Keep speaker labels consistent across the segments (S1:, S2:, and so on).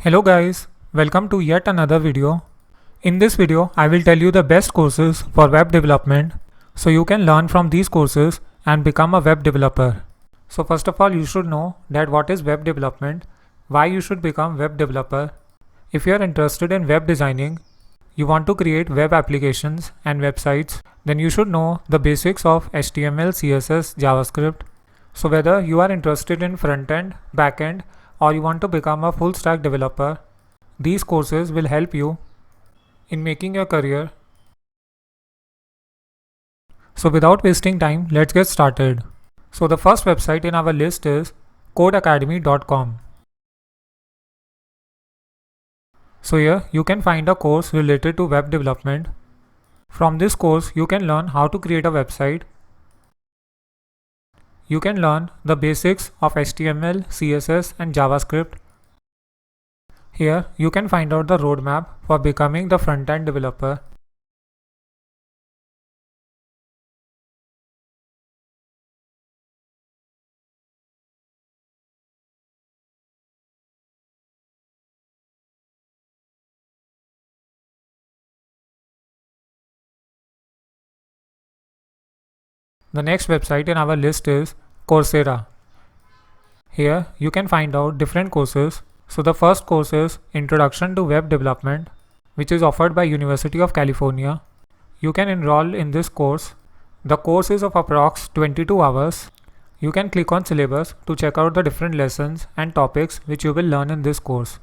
S1: Hello guys, welcome to yet another video. In this video, I will tell you the best courses for web development so you can learn from these courses and become a web developer. So first of all, you should know that what is web development, why you should become web developer. If you are interested in web designing, you want to create web applications and websites, then you should know the basics of HTML, CSS, JavaScript. So whether you are interested in front-end, back-end, or you want to become a full stack developer, these courses will help you in making your career. So without wasting time, let's get started. So the first website in our list is codeacademy.com. So here you can find a course related to web development. From this course, you can learn how to create a website. You can learn the basics of HTML, CSS and JavaScript. Here you can find out the roadmap for becoming the front-end developer. The next website in our list is Coursera. Here you can find out different courses. So the first course is Introduction to Web Development, which is offered by University of California. You can enroll in this course. The course is of approx 22 hours. You can click on syllabus to check out the different lessons and topics which you will learn in this course.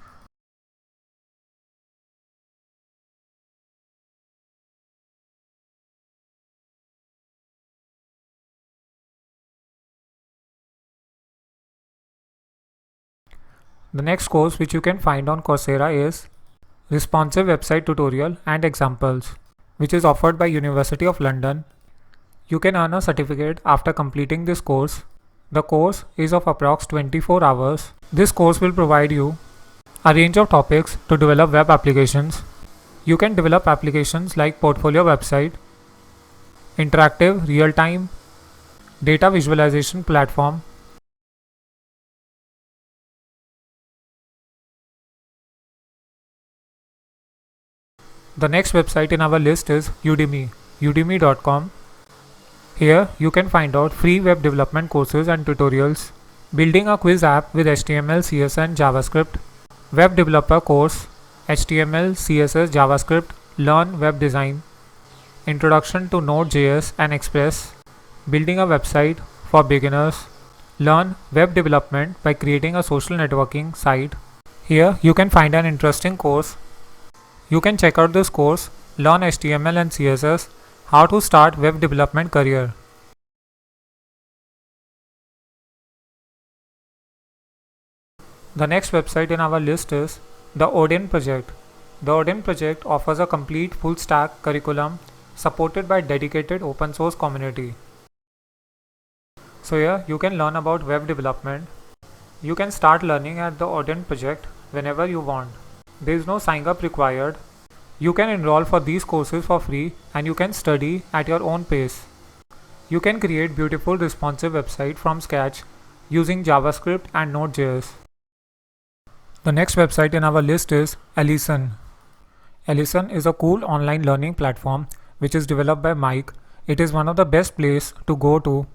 S1: The next course which you can find on Coursera is Responsive Website Tutorial and Examples, which is offered by University of London. You can earn a certificate after completing this course. The course is of approx 24 hours. This course will provide you a range of topics to develop web applications. You can develop applications like portfolio website, interactive, real-time, data visualization platform. The next website in our list is Udemy, udemy.com. Here you can find out free web development courses and tutorials, building a quiz app with HTML, CSS and JavaScript, web developer course, HTML, CSS, JavaScript, learn web design, introduction to Node.js and Express, building a website for beginners, learn web development by creating a social networking site. Here you can find an interesting course. You can check out this course, learn HTML and CSS, how to start web development career. The next website in our list is the Odin Project. The Odin Project offers a complete full stack curriculum supported by dedicated open source community. So here you can learn about web development. You can start learning at the Odin Project whenever you want. There is no sign up required. You can enroll for these courses for free and you can study at your own pace. You can create beautiful responsive website from scratch using JavaScript and Node.js. The next website in our list is Ellison. Ellison is a cool online learning platform which is developed by Mike. It is one of the best places to go to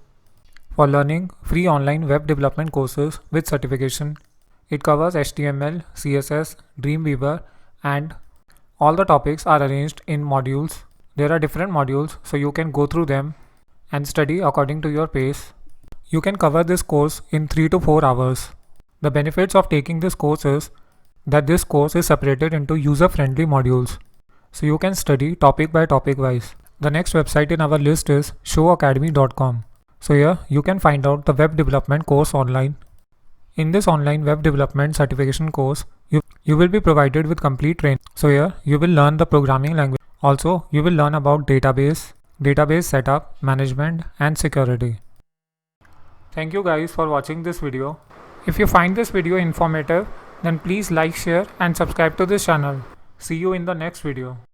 S1: for learning free online web development courses with certification. It covers HTML, CSS, Dreamweaver and all the topics are arranged in modules. There are different modules so you can go through them and study according to your pace. You can cover this course in 3 to 4 hours. The benefits of taking this course is that this course is separated into user-friendly modules. So you can study topic by topic wise. The next website in our list is showacademy.com. So here you can find out the web development course online. In this online web development certification course, you will be provided with complete training. So here you will learn the programming language. Also, you will learn about database setup, management and security. Thank you guys for watching this video. If you find this video informative, then please like, share and subscribe to this channel. See you in the next video.